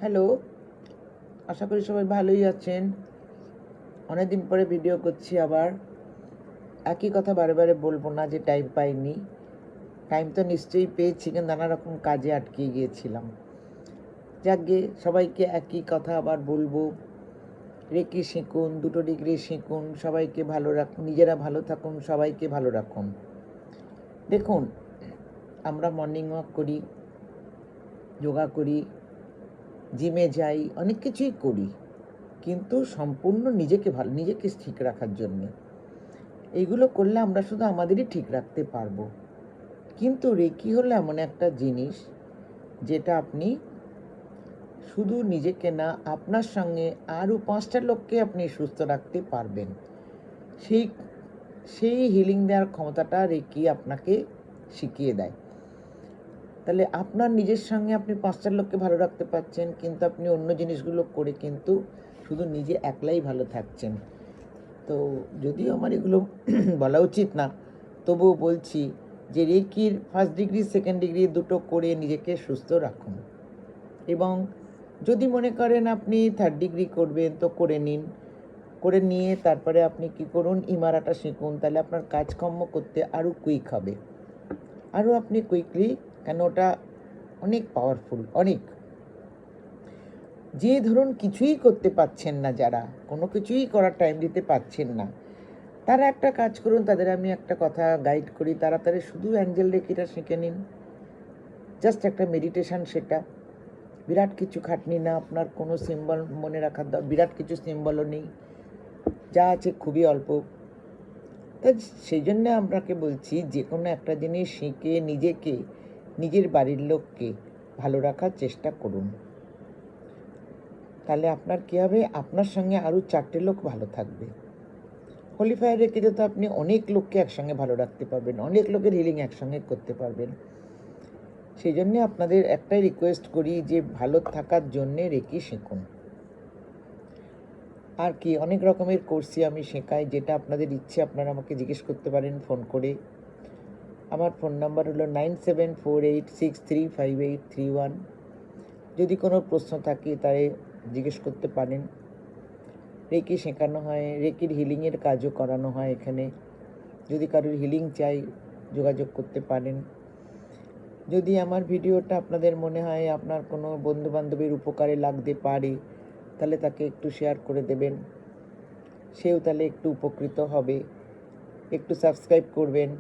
Hello, আশা করি সবাই ভালোই আছেন। অনেকদিন পরে ভিডিও করছি আবার। একই কথা বারে বারে বলবো না যে টাইম পাইনি। টাইম তো নিশ্চয়ই পেয়েছি, কিন্তু নানা রকম কাজে আটকে গিয়েছিলাম। যাকগে, সবাইকে একই কথা আবার বলবো। রেকি শিখুন, 2টো ডিগ্রি শিখুন, সবাইকে ভালো রাখুন, নিজেরা ভালো থাকুন, সবাইকে ভালো রাখুন। দেখুন, আমরা মর্নিং ওয়াক করি, যোগা করি, জিমে যাই, অনেক কিছুই করি, কিন্তু সম্পূর্ণ নিজেকে ঠিক রাখার জন্যে। এইগুলো করলে আমরা শুধু আমাদেরই ঠিক রাখতে পারবো। কিন্তু রেকি হলো এমন একটা জিনিস যেটা আপনি শুধু নিজেকে না, আপনার সঙ্গে আরও 5টা লোককে আপনি সুস্থ রাখতে পারবেন। সেই সেই হিলিং দেওয়ার ক্ষমতাটা রেকি আপনাকে শিখিয়ে দেয়। তাহলে আপনার নিজের সঙ্গে আপনি 5টা লোককে ভালো রাখতে পারছেন, কিন্তু আপনি অন্য জিনিসগুলো করে কিন্তু শুধু নিজে একলাই ভালো থাকছেন। তো যদিও আমার এগুলো বলা উচিত না, তবুও বলছি যে রেকির 1st ডিগ্রি 2nd ডিগ্রি দুটো করে নিজেকে সুস্থ রাখুন। এবং যদি মনে করেন আপনি 3rd ডিগ্রি করবেন তো করে নিন, করে নিয়ে তারপরে আপনি কি করুন, ইমারাটা শিখুন। তাহলে আপনার কাজকর্ম করতে আরও কুইক হবে, আরও আপনি কুইকলি, কেন ওটা অনেক পাওয়ারফুল, অনেক। যে ধরুন কিছুই করতে পারছেন না, যারা কোনো কিছুই করার টাইম দিতে পারছেন না, তারা একটা কাজ করুন, তাদের আমি একটা কথা গাইড করি, তাড়াতাড়ি শুধু অ্যাঞ্জেল রেকিটা শিখে নিন। জাস্ট একটা মেডিটেশান, সেটা বিরাট কিছু খাটনি না, আপনার কোনো সিম্বল মনে রাখার বিরাট কিছু সিম্বলও নেই, যা আছে খুবই অল্প। তাই সেই জন্যে আপনাকে বলছি, যে কোনো একটা জিনিস শিখে নিজেকে, নিজের বাড়ির লোককে ভালো রাখার চেষ্টা করুন। তাহলে আপনার কী হবে, আপনার সঙ্গে আরও 4টে লোক ভালো থাকবে। হোলি ফায়ার রেকিতে তো আপনি অনেক লোককে একসঙ্গে ভালো রাখতে পারবেন, অনেক লোকের হিলিং একসঙ্গে করতে পারবেন। সেই জন্যে আপনাদের একটাই রিকোয়েস্ট করি যে ভালো থাকার জন্যে রেকি শিখুন। আর কি অনেক রকমের কোর্সই আমি শেখাই, যেটা আপনাদের ইচ্ছে আপনারা আমাকে জিজ্ঞেস করতে পারেন ফোন করে। আমার ফোন নাম্বার হলো 9748635831। যদি কোনো প্রশ্ন থাকে তাই জিজ্ঞেস করতে পারেন। রেকি শেখানো হয়, রেকির হিলিংয়ের কাজও করানো হয় এখানে। যদি কারোর হিলিং চাই যোগাযোগ করতে পারেন। যদি আমার ভিডিওটা আপনাদের মনে হয় আপনার কোনো বন্ধুবান্ধবের উপকারে লাগতে পারে, তাহলে তাকে একটু শেয়ার করে দেবেন, সেও তাহলে একটু উপকৃত হবে। একটু সাবস্ক্রাইব করবেন,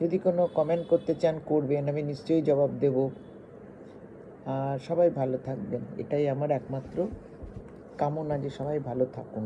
যদি কোনো কমেন্ট করতে চান করবেন, আমি নিশ্চয়ই জবাব দেব। আর সবাই ভালো থাকবেন, এটাই আমার একমাত্র কামনা, যে সবাই ভালো থাকুন।